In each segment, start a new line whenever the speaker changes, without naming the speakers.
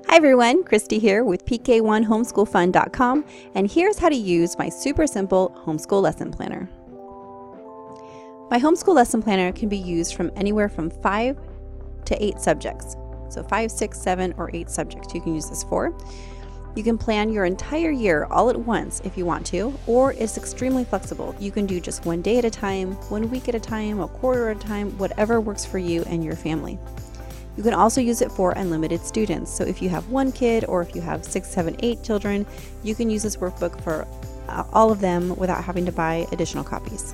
Hi everyone, Christy here with PK1 homeschoolfun.com, and here's how to use my super simple homeschool lesson planner. My homeschool lesson planner can be used from anywhere from 5 to 8 subjects. So 5, 6, 7, or 8 subjects you can use this for. You can plan your entire year all at once if you want to, or it's extremely flexible. You can do just one day at a time, 1 week at a time, a quarter at a time, whatever works for you and your family. You can also use it for unlimited students. So if you have 1 kid, or if you have 6, 7, 8 children, you can use this workbook for all of them without having to buy additional copies.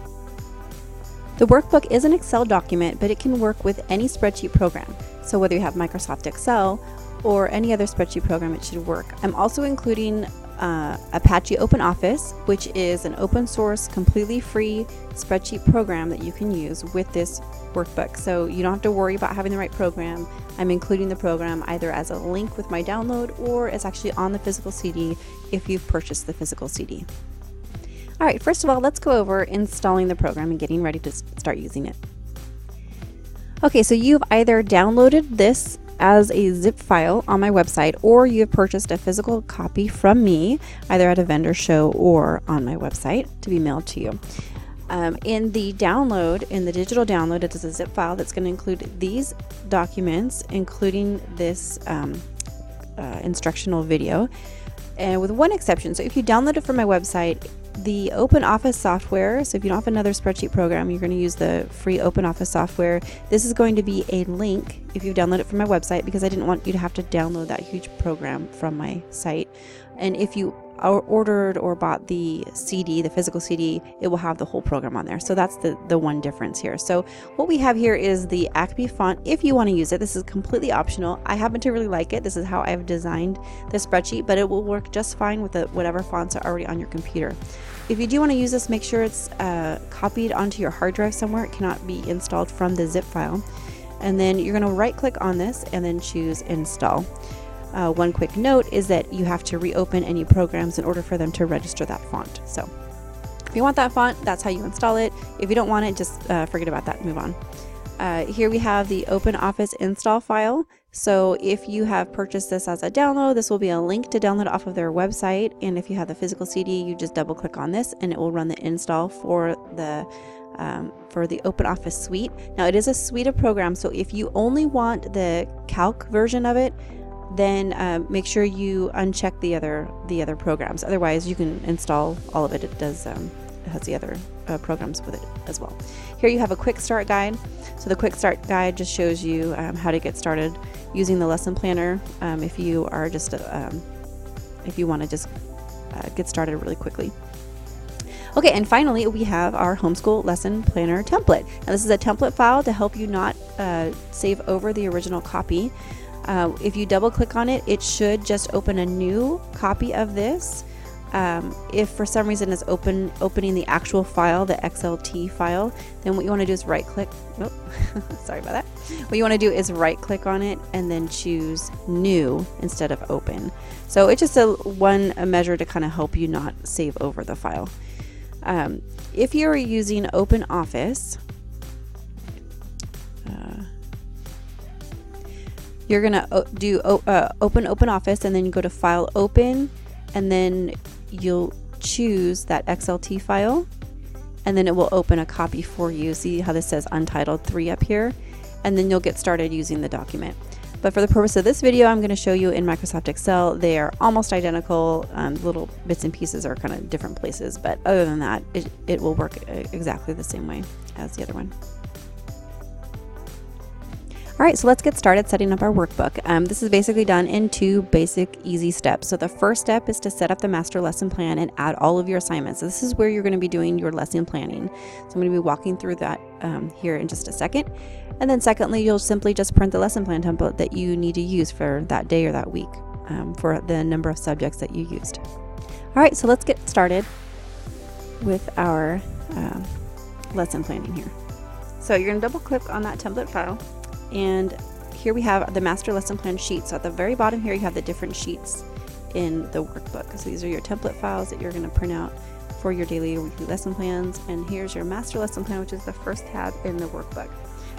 The workbook is an Excel document, but it can work with any spreadsheet program. So whether you have Microsoft Excel or any other spreadsheet program, it should work. I'm also including Apache OpenOffice, which is an open source, completely free spreadsheet program that you can use with this workbook. So you don't have to worry about having the right program. I'm including the program either as a link with my download, or it's actually on the physical CD if you've purchased the physical CD. All right, first of all, let's go over installing the program and getting ready to start using it. Okay, so you've either downloaded this as a zip file on my website, or you have purchased a physical copy from me, either at a vendor show or on my website, to be mailed to you. In the digital download, it is a zip file that's going to include these documents, including this instructional video, and with one exception. So if you download it from my website, the OpenOffice software, so if you don't have another spreadsheet program, you're going to use the free OpenOffice software. This is going to be a link if you download it from my website, because I didn't want you to have to download that huge program from my site. And if you ordered or bought the CD, the physical CD, it will have the whole program on there. So that's the one difference here. So what we have here is the Acme Font. If you want to use it, this is completely optional. I happen to really like it. This is how I've designed the spreadsheet, but it will work just fine with whatever fonts are already on your computer. If you do want to use this, make sure it's copied onto your hard drive somewhere. It cannot be installed from the zip file. And then you're going to right click on this and then choose install. One quick note is that you have to reopen any programs in order for them to register that font. So if you want that font, that's how you install it. If you don't want it, just forget about that and move on. Here we have the OpenOffice install file. So if you have purchased this as a download, this will be a link to download off of their website. And if you have the physical CD, you just double click on this and it will run the install for the OpenOffice suite. Now it is a suite of programs, so if you only want the calc version of it, then make sure you uncheck the other programs. Otherwise, you can install all of it. It does it has the other programs with it as well. Here you have a quick start guide. So the quick start guide just shows you how to get started using the lesson planner. If you are just if you want to just get started really quickly. Okay, and finally we have our homeschool lesson planner template. Now this is a template file to help you not save over the original copy. If you double click on it, it should just open a new copy of this. If for some reason it's opening the actual file, the XLT file, then what you want to do is right click. Oh, sorry about that. What you want to do is right click on it and then choose new instead of open. So it's just a measure to kind of help you not save over the file. If you're using OpenOffice, you're going to do open OpenOffice, and then you go to File, Open, and then you'll choose that XLT file, and then it will open a copy for you. See how this says Untitled 3 up here? And then you'll get started using the document. But for the purpose of this video, I'm going to show you in Microsoft Excel. They are almost identical. Little bits and pieces are kind of different places, but other than that, it will work exactly the same way as the other one. All right, so let's get started setting up our workbook. This is basically done in 2 basic, easy steps. So the first step is to set up the master lesson plan and add all of your assignments. So this is where you're going to be doing your lesson planning. So I'm going to be walking through that here in just a second. And then secondly, you'll simply just print the lesson plan template that you need to use for that day or that week for the number of subjects that you used. All right, so let's get started with our lesson planning here. So you're going to double click on that template file. And here we have the master lesson plan sheet. So at the very bottom here, you have the different sheets in the workbook. So these are your template files that you're going to print out for your daily or weekly lesson plans. And here's your master lesson plan, which is the first tab in the workbook.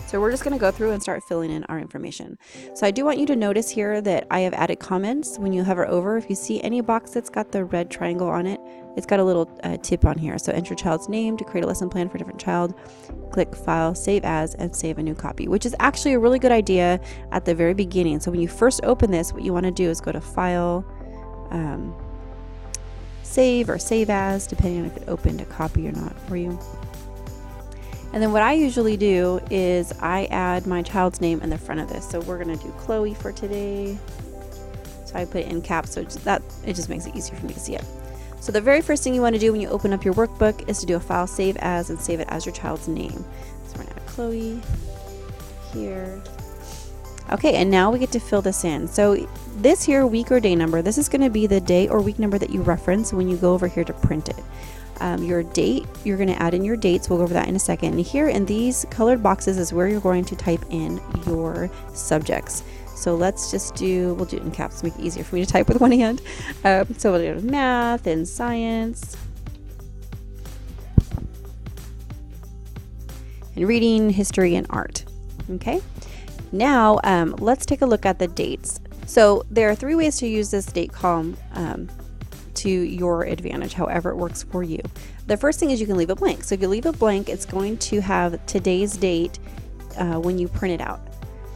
So we're just going to go through and start filling in our information. So I do want you to notice here that I have added comments. When you hover over, if you see any box that's got the red triangle on it, it's got a little tip on here. So enter child's name to create a lesson plan for a different child. Click File, Save As, and save a new copy, which is actually a really good idea at the very beginning. So when you first open this, what you want to do is go to File, Save or Save As, depending on if it opened a copy or not for you. And then what I usually do is I add my child's name in the front of this. So we're going to do Chloe for today. So I put it in caps, so it just makes it easier for me to see it. So the very first thing you want to do when you open up your workbook is to do a File, Save As, and save it as your child's name. So we're going to add Chloe here. Okay, and now we get to fill this in. So this here week or day number, this is going to be the day or week number that you reference when you go over here to print it. Your date, you're going to add in your dates. We'll go over that in a second. And here in these colored boxes is where you're going to type in your subjects. So let's just we'll do it in caps to make it easier for me to type with one hand. So we'll do math and science. And reading, history, and art. Okay. Now let's take a look at the dates. So there are 3 ways to use this date column to your advantage, however it works for you. The first thing is you can leave it blank. So if you leave it blank, it's going to have today's date when you print it out.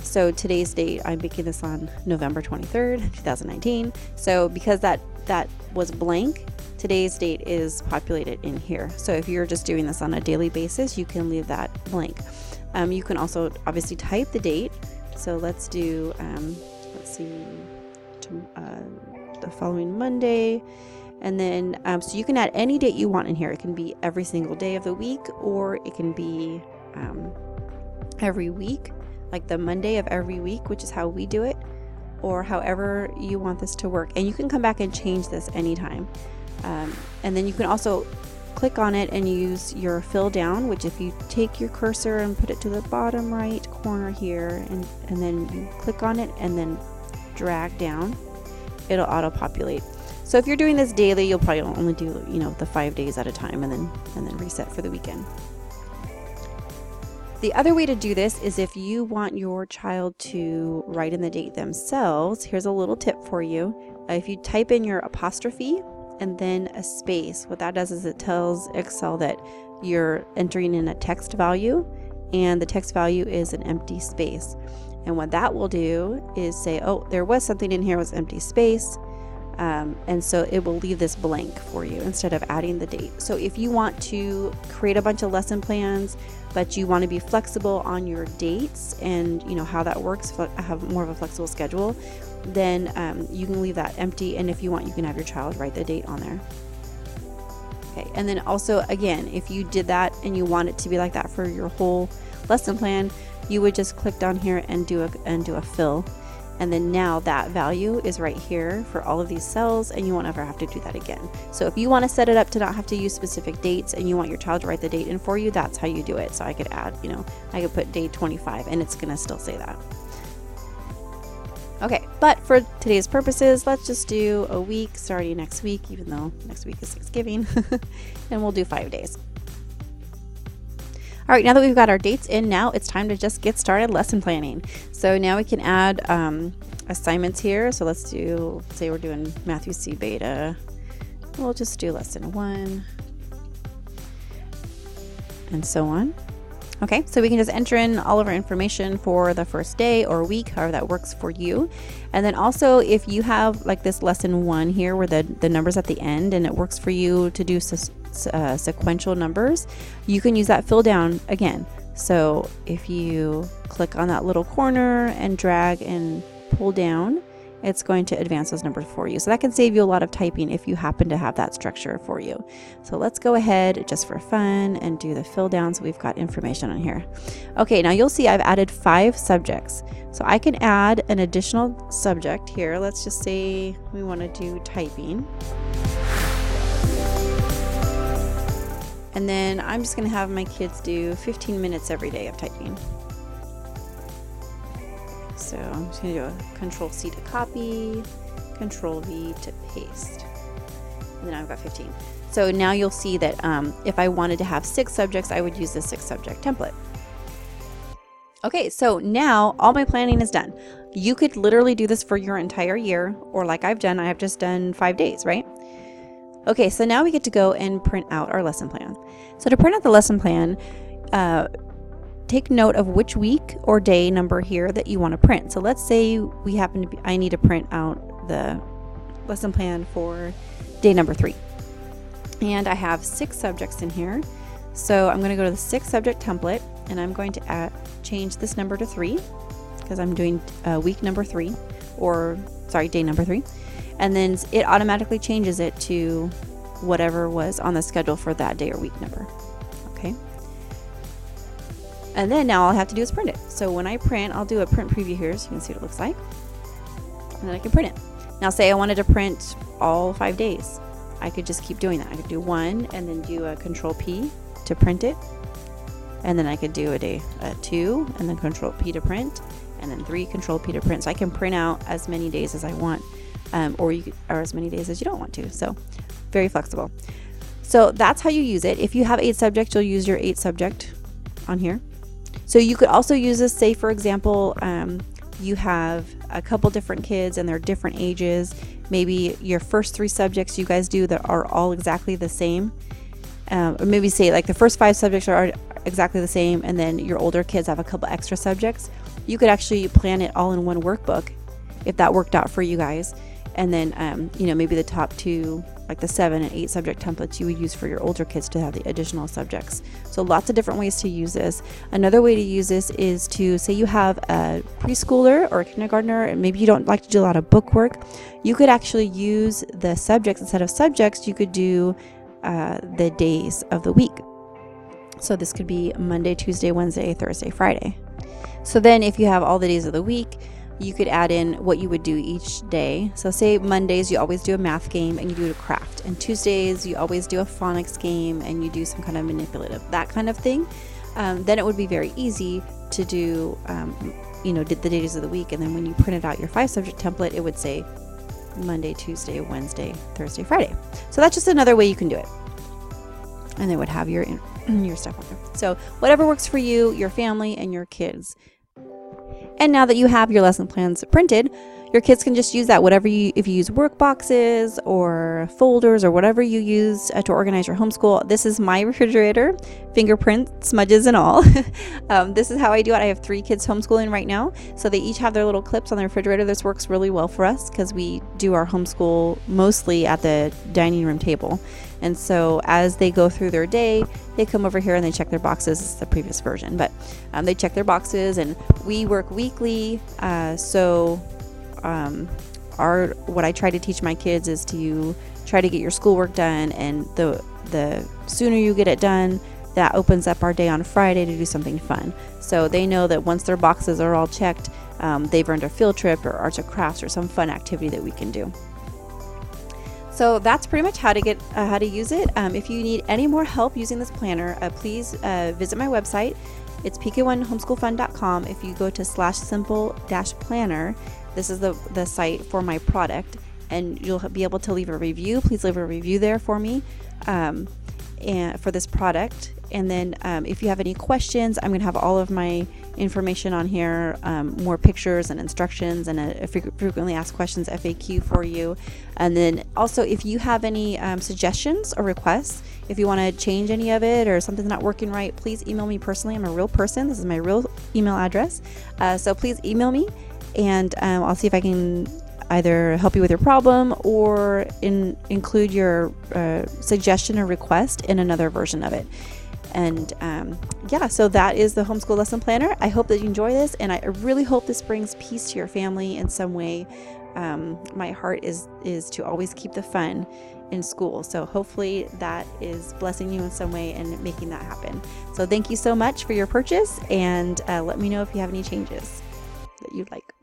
So today's date, I'm making this on November 23rd, 2019. So because that was blank, today's date is populated in here. So if you're just doing this on a daily basis, you can leave that blank. You can also obviously type the date. So let's do, let's see, the following Monday. And then, so you can add any date you want in here. It can be every single day of the week, or it can be every week, like the Monday of every week, which is how we do it, or however you want this to work. And you can come back and change this anytime. And then you can also click on it and use your fill down, which if you take your cursor and put it to the bottom right corner here, and then you click on it and then drag down, it'll auto populate. So if you're doing this daily, you'll probably only do, the 5 days at a time and then reset for the weekend. The other way to do this is if you want your child to write in the date themselves, here's a little tip for you. If you type in your apostrophe and then a space, what that does is it tells Excel that you're entering in a text value, and the text value is an empty space. And what that will do is say, oh, there was something in here, it was empty space. And so it will leave this blank for you instead of adding the date. So if you want to create a bunch of lesson plans, but you want to be flexible on your dates and how that works, have more of a flexible schedule, then you can leave that empty. And if you want, you can have your child write the date on there. Okay. And then also, again, if you did that and you want it to be like that for your whole lesson plan, you would just click down here and do a fill. And then now that value is right here for all of these cells, and you won't ever have to do that again. So if you want to set it up to not have to use specific dates and you want your child to write the date in for you, that's how you do it. So I could add, I could put day 25 and it's going to still say that. Okay, but for today's purposes, let's just do a week starting next week, even though next week is Thanksgiving, and we'll do 5 days. All right, now that we've got our dates in, now it's time to just get started lesson planning. So now we can add assignments here. So let's say we're doing Matthew C. Beta. We'll just do lesson 1 and so on. Okay, so we can just enter in all of our information for the first day or week, however that works for you. And then also, if you have like this lesson 1 here where the numbers at the end and it works for you to do sequential numbers, you can use that fill down again. So if you click on that little corner and drag and pull down, it's going to advance those numbers for you. So that can save you a lot of typing if you happen to have that structure for you. So let's go ahead just for fun and do the fill down so we've got information on here. Okay, now you'll see I've added 5 subjects. So I can add an additional subject here. Let's just say we want to do typing. And then I'm just going to have my kids do 15 minutes every day of typing. So I'm just going to do a Control-C to copy, Control-V to paste. And then I've got 15. So now you'll see that if I wanted to have 6 subjects, I would use the 6 subject template. Okay, so now all my planning is done. You could literally do this for your entire year, or like I've done, I have just done 5 days, right? Okay, so now we get to go and print out our lesson plan. So to print out the lesson plan, take note of which week or day number here that you want to print. So let's say I need to print out the lesson plan for day number 3. And I have 6 subjects in here. So I'm going to go to the 6 subject template, and I'm going to change this number to 3 because I'm doing week number 3, or sorry, day number 3. And then it automatically changes it to whatever was on the schedule for that day or week number. Okay. And then now all I have to do is print it. So when I print, I'll do a print preview here so you can see what it looks like. And then I can print it. Now say I wanted to print all 5 days. I could just keep doing that. I could do 1 and then do a Control P to print it. And then I could do a day 2 and then Control P to print, and then 3, Control P to print. So I can print out as many days as I want, or as many days as you don't want to. So very flexible. So that's how you use it. If you have 8 subjects, you'll use your 8 subject on here. So you could also use this, say for example, you have a couple different kids and they're different ages. Maybe your first 3 subjects you guys do that are all exactly the same. Or maybe say like the first 5 subjects are exactly the same, and then your older kids have a couple extra subjects. You could actually plan it all in one workbook if that worked out for you guys. And then, maybe the top 2, like the 7 and 8 subject templates you would use for your older kids to have the additional subjects. So lots of different ways to use this. Another way to use this is to say you have a preschooler or a kindergartner, and maybe you don't like to do a lot of book work. You could actually use the subjects instead of subjects. You could do the days of the week. So this could be Monday, Tuesday, Wednesday, Thursday, Friday. So then if you have all the days of the week, you could add in what you would do each day. So say Mondays you always do a math game and you do a craft, and Tuesdays you always do a phonics game and you do some kind of manipulative, that kind of thing. Then it would be very easy to do the days of the week, and then when you printed out your 5 subject template, it would say Monday, Tuesday, Wednesday, Thursday, Friday. So that's just another way you can do it. And they would have your stuff on there. So whatever works for you, your family, and your kids. And now that you have your lesson plans printed, your kids can just use that. If you use work boxes or folders or whatever you use to organize your homeschool. This is my refrigerator, fingerprint, smudges and all. This is how I do it. I have 3 kids homeschooling right now. So they each have their little clips on the refrigerator. This works really well for us because we do our homeschool mostly at the dining room table. And so as they go through their day, they come over here and they check their boxes. This is the previous version, but they check their boxes, and we work weekly. What I try to teach my kids is to try to get your schoolwork done, and the sooner you get it done, that opens up our day on Friday to do something fun. So they know that once their boxes are all checked, they've earned a field trip or arts or crafts or some fun activity that we can do. So that's pretty much how to use it. If you need any more help using this planner, please visit my website. It's PK1homeschoolfund.com. If you go to /simple-planner, this is the site for my product, and you'll be able to leave a review. Please leave a review there for me and for this product. And then if you have any questions, I'm going to have all of my information on here, more pictures and instructions, and a frequently asked questions FAQ for you. And then also, if you have any suggestions or requests, if you want to change any of it or something's not working right, please email me personally. I'm a real person. This is my real email address. So please email me, and I'll see if I can either help you with your problem or include your suggestion or request in another version of it. And so that is the homeschool lesson planner. I hope that you enjoy this, and I really hope this brings peace to your family in some way. My heart is to always keep the fun in school. So hopefully that is blessing you in some way and making that happen. So thank you so much for your purchase, and let me know if you have any changes that you'd like.